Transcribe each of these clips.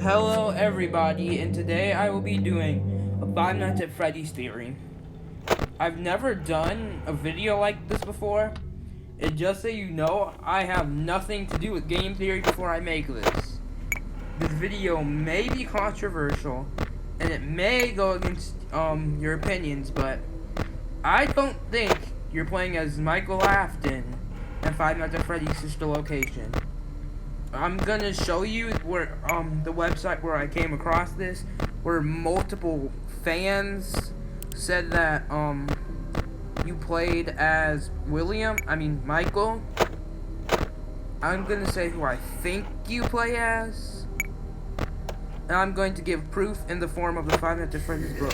Hello everybody, and today I will be doing a Five Nights at Freddy's theory. I've never done a video like this before, and just so you know, I have nothing to do with game theory before I make this. This video may be controversial, and it may go against your opinions, but I don't think you're playing as Michael Afton in Five Nights at Freddy's sister location. I'm gonna show you where the website where I came across this, where multiple fans said that you played as Michael. I'm gonna say who I think you play as, and I'm going to give proof in the form of the Five Nights at Freddy's book.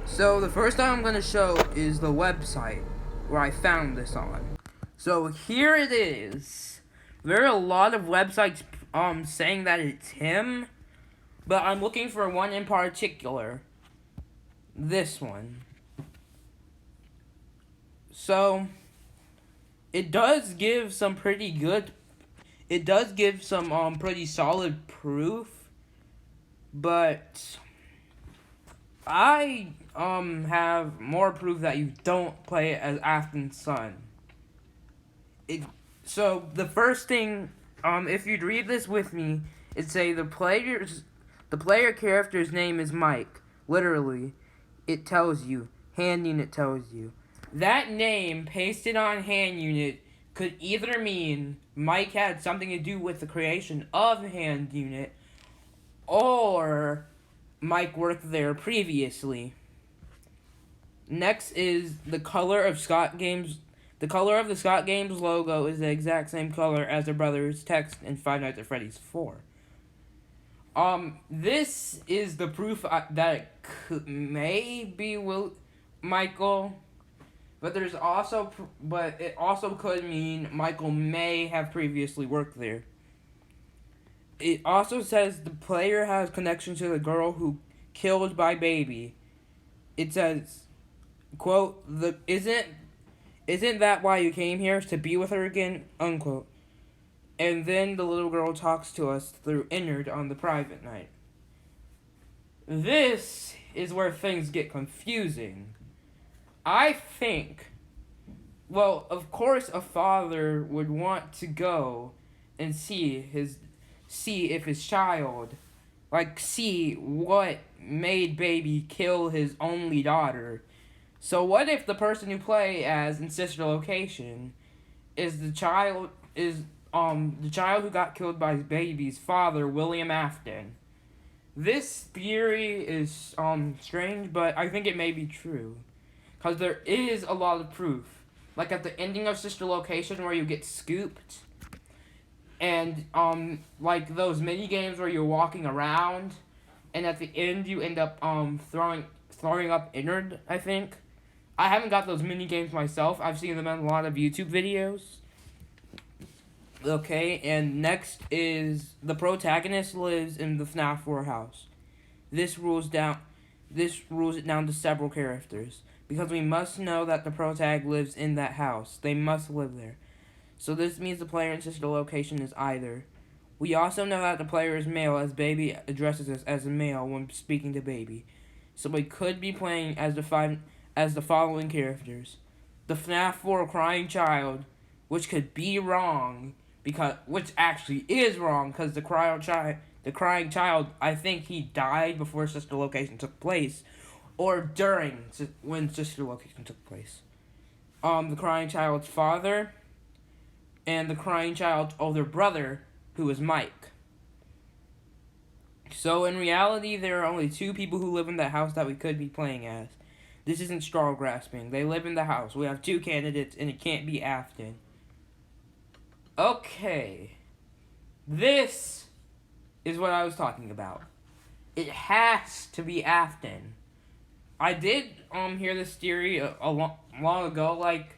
So the first time I'm gonna show is the website where I found this on. So here it is. There are a lot of websites saying that it's him, but I'm looking for one in particular. This one. So it does give some pretty solid proof, but I have more proof that you don't play as Afton's son. So the first thing, if you'd read this with me, it'd say the player character's name is Mike. Literally, it tells you. Hand unit tells you. That name pasted on hand unit could either mean Mike had something to do with the creation of hand unit, or Mike worked there previously. Next is the color of Scott Games. The color of the Scott Games logo is the exact same color as their brother's text in Five Nights at Freddy's 4. This is the proof that it may be Michael, but it also could mean Michael may have previously worked there. It also says the player has connection to the girl who killed by baby. It says, quote, Isn't that why you came here, to be with her again? Unquote. And then the little girl talks to us through Yroeht on the private night. This is where things get confusing. I think, well, of course a father would want to go and see if his child, see what made baby kill his only daughter. So what if the person you play as in sister location is the child who got killed by his baby's father, William Afton? This theory is strange, but I think it may be true, because there is a lot of proof. Like at the ending of sister location where you get scooped, and like those mini games where you're walking around, and at the end you end up throwing up Yroeht, I think. I haven't got those mini games myself. I've seen them in a lot of YouTube videos. Okay, and next is the protagonist lives in the Fnaf 4 house. This rules it down to several characters, because we must know that the protag lives in that house. They must live there. So this means the player in sister location is either. We also know that the player is male, as baby addresses us as a male when speaking to baby. So we could be playing as the following characters: the Fnaf 4 crying child, which could be wrong, which actually is wrong, because the crying child, I think he died before sister location took place, or during when sister location took place. The crying child's father, and the crying child's older brother, who is Mike. So in reality, there are only two people who live in that house that we could be playing as. This isn't straw grasping. They live in the house. We have two candidates, and it can't be Afton. Okay. This is what I was talking about. It has to be Afton. I did hear this theory a long ago, like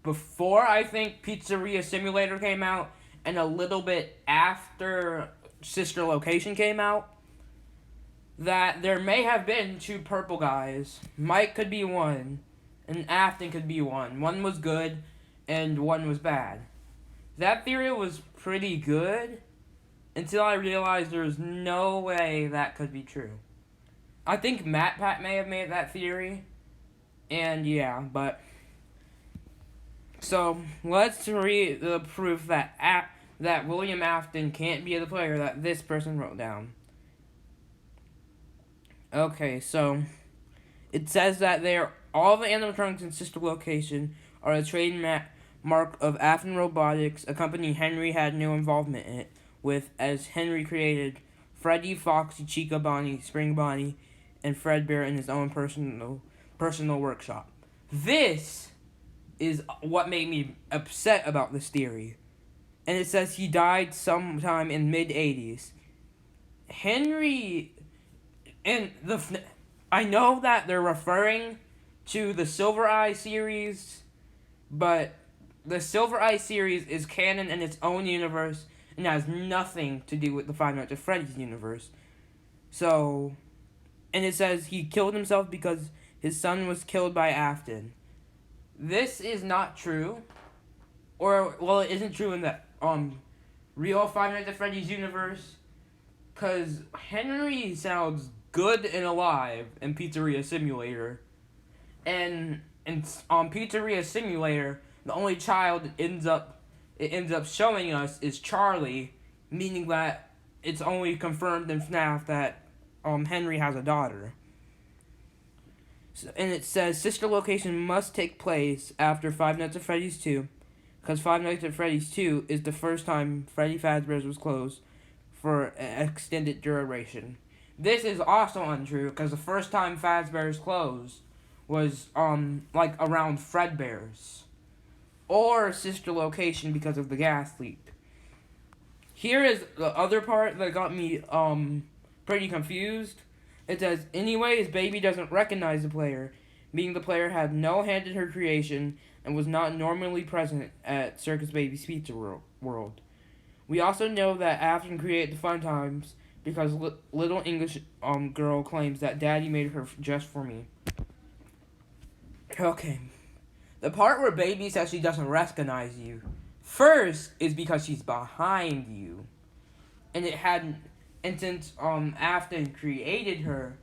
before I think Pizzeria Simulator came out, and a little bit after Sister Location came out, that there may have been two purple guys. Mike could be one, and Afton could be one. One was good, and one was bad. That theory was pretty good until I realized there was no way that could be true. I think MatPat may have made that theory, and yeah, but so let's read the proof that William Afton can't be the player that this person wrote down. Okay, so it says that all the animatronics in Sister Location are a trademark of Afton Robotics, a company Henry had no involvement in it with, as Henry created Freddy, Foxy, Chica, Bonnie, Spring Bonnie, and Fredbear in his own personal workshop. This is what made me upset about this theory. And it says he died sometime in mid-80s. Henry and I know that they're referring to the Silver Eye series, but the Silver Eye series is canon in its own universe and has nothing to do with the Five Nights at Freddy's universe. So, and it says he killed himself because his son was killed by Afton. This is not true. Or, well, it isn't true in the real Five Nights at Freddy's universe, because Henry sounds good and alive in Pizzeria Simulator. And in Pizzeria Simulator, the only child it ends up showing us is Charlie, meaning that it's only confirmed in FNAF that Henry has a daughter. So, and it says Sister Location must take place after Five Nights at Freddy's 2, because Five Nights at Freddy's 2 is the first time Freddy Fazbear's was closed for an extended duration. This is also untrue, because the first time Fazbear's closed was like around Fredbear's or Sister Location because of the gas leak. Here is the other part that got me pretty confused. It says, anyways, Baby doesn't recognize the player, meaning the player had no hand in her creation and was not normally present at Circus Baby's Pizza World. We also know that Afton created the fun times because little English girl claims that Daddy made her just for me. Okay. The part where Baby says she doesn't recognize you, first is because she's behind you. And since Afton created her,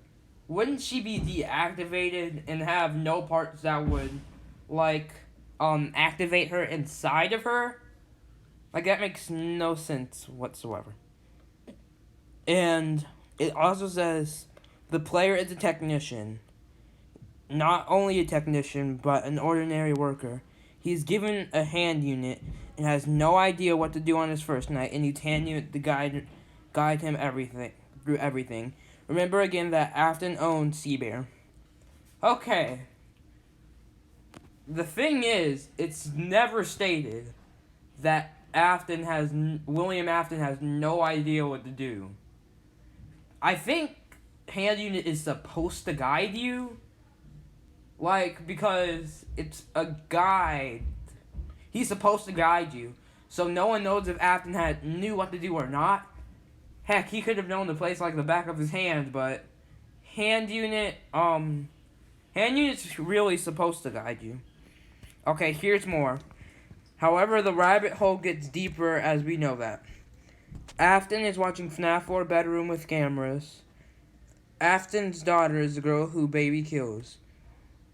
wouldn't she be deactivated and have no parts that would activate her inside of her? Like, that makes no sense whatsoever. And it also says the player is a technician. Not only a technician, but an ordinary worker. He's given a hand unit and has no idea what to do on his first night, and needs hand unit to guide him through everything. Remember again that Afton owns Seabear. Okay. The thing is, it's never stated that William Afton has no idea what to do. I think hand unit is supposed to guide you. Because it's a guide. He's supposed to guide you. So no one knows if Afton knew what to do or not. Heck, he could have known the place like the back of his hand, but hand unit's really supposed to guide you. Okay, here's more. However, the rabbit hole gets deeper as we know that. Afton is watching Fnaf 4 bedroom with cameras. Afton's daughter is the girl who Baby kills.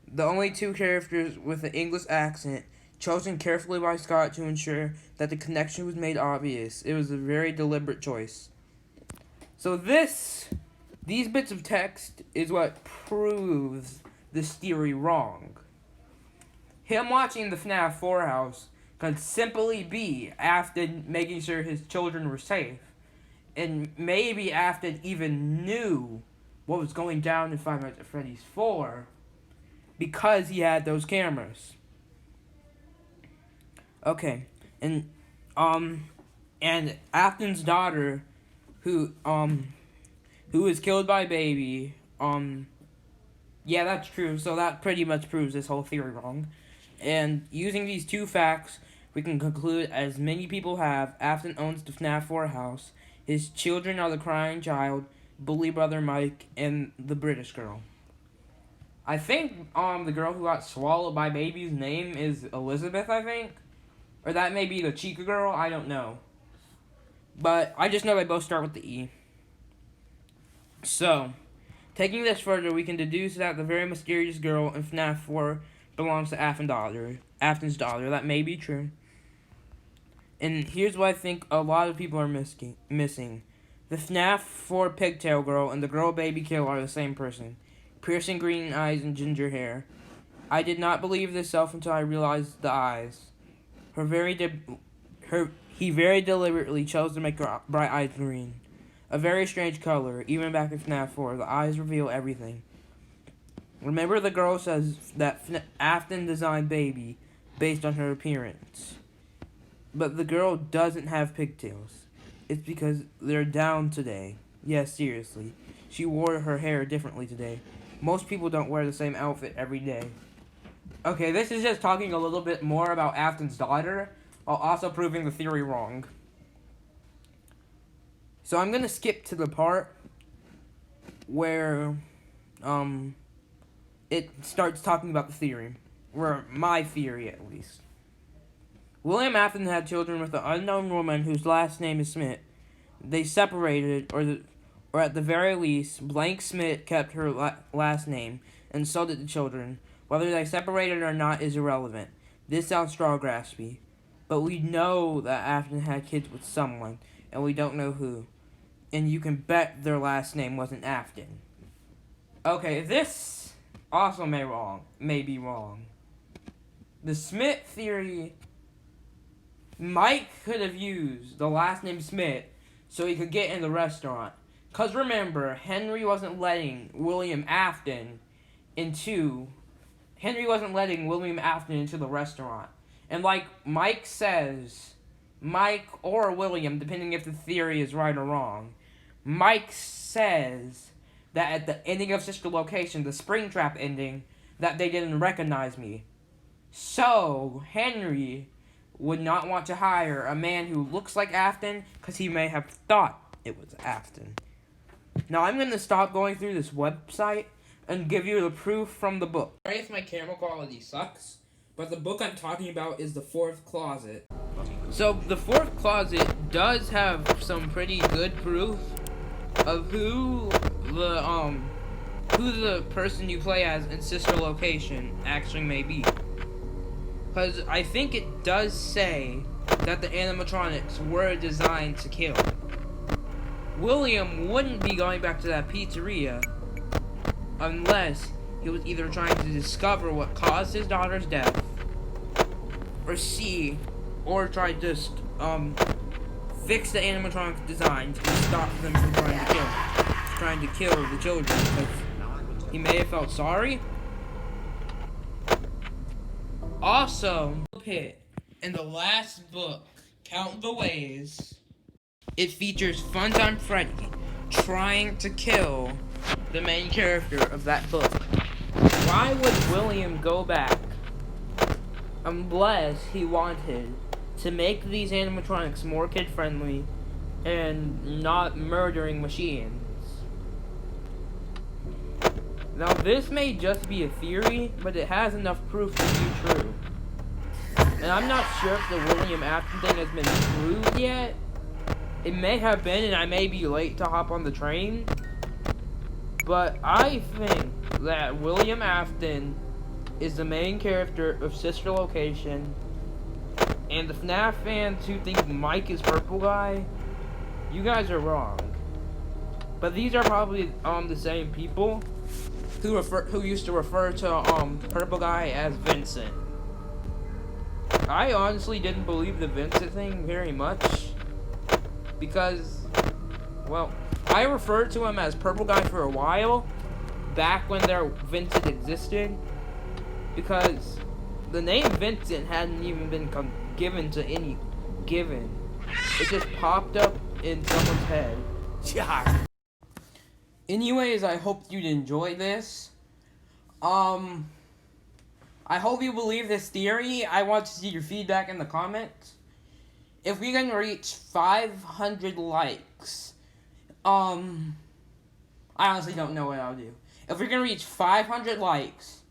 The only two characters with an English accent, chosen carefully by Scott to ensure that the connection was made obvious. It was a very deliberate choice. So these bits of text is what proves this theory wrong. Him watching the FNAF 4 house could simply be Afton making sure his children were safe. And maybe Afton even knew what was going down in Five Nights at Freddy's 4 because he had those cameras. Okay. And Afton's daughter who was killed by Baby, yeah, that's true. So that pretty much proves this whole theory wrong. And using these two facts, we can conclude, as many people have, Afton owns the FNAF 4 house. His children are the crying child, bully brother Mike, and the British girl. I think the girl who got swallowed by baby's name is Elizabeth, I think. Or that may be the Chica girl, I don't know. But I just know they both start with the E. So, taking this further, we can deduce that the very mysterious girl in Fnaf 4 belongs to Afton's daughter. That may be true. And here's what I think a lot of people are missing. The Fnaf 4 pigtail girl and the girl baby kill are the same person. Piercing green eyes and ginger hair. I did not believe this until I realized the eyes. He very deliberately chose to make her bright eyes green. A very strange color, even back in Fnaf 4. The eyes reveal everything. Remember, the girl says that Afton designed baby based on her appearance. But the girl doesn't have pigtails. It's because they're down today. Yes, seriously. She wore her hair differently today. Most people don't wear the same outfit every day. Okay, this is just talking a little bit more about Afton's daughter, while also proving the theory wrong. So I'm gonna skip to the part where it starts talking about the theory. Or my theory, at least. William Afton had children with an unknown woman whose last name is Smith. They separated, or at the very least, Blank Smith kept her last name, and so did the children. Whether they separated or not is irrelevant. This sounds straw graspy, but we know that Afton had kids with someone, and we don't know who. And you can bet their last name wasn't Afton. Okay, this also may be wrong. The Smith theory, Mike could have used the last name Smith so he could get in the restaurant. Because remember, Henry wasn't letting William Afton into the restaurant. And like Mike says, Mike or William, depending if the theory is right or wrong, Mike says that at the ending of Sister Location, the Springtrap ending, that they didn't recognize me. So, Henry would not want to hire a man who looks like Afton because he may have thought it was Afton. Now, I'm going to stop going through this website and give you the proof from the book. Sorry if my camera quality sucks, but the book I'm talking about is The Fourth Closet. So, The Fourth Closet does have some pretty good proof of who the person you play as in Sister Location actually may be. Because I think it does say that the animatronics were designed to kill. William wouldn't be going back to that pizzeria unless he was either trying to discover what caused his daughter's death, or try to just fix the animatronic designs and stop them from trying to kill the children, because he may have felt sorry. Also, in the last book, Count the Ways, it features Funtime Freddy trying to kill the main character of that book. Why would William go back unless he wanted to make these animatronics more kid-friendly and not murdering machines? Now, this may just be a theory, but it has enough proof to be true. And I'm not sure if the William Afton thing has been proved yet. It may have been, and I may be late to hop on the train. But I think that William Afton is the main character of Sister Location. And the FNAF fans who think Mike is Purple Guy, you guys are wrong. But these are probably the same people who used to refer to Purple Guy as Vincent. I honestly didn't believe the Vincent thing very much because, well, I referred to him as Purple Guy for a while, back when their Vincent existed, because the name Vincent hadn't even been given to any given. It just popped up in someone's head. Yeah. Anyways, I hope you'd enjoy this. I hope you believe this theory. I want to see your feedback in the comments. If we can reach 500 likes, I honestly don't know what I'll do. If we can reach 500 likes,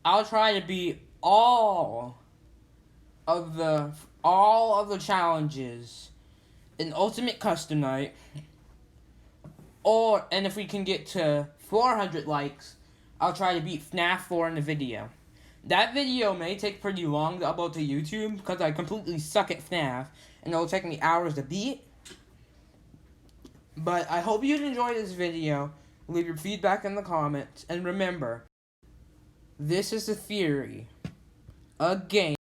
I'll try to beat all of the challenges in Ultimate Custom Night. And if we can get to 400 likes, I'll try to beat Fnaf 4 in the video. That video may take pretty long to upload to YouTube because I completely suck at Fnaf and it'll take me hours to beat. But I hope you enjoyed this video. Leave your feedback in the comments. And remember, this is a theory. A game.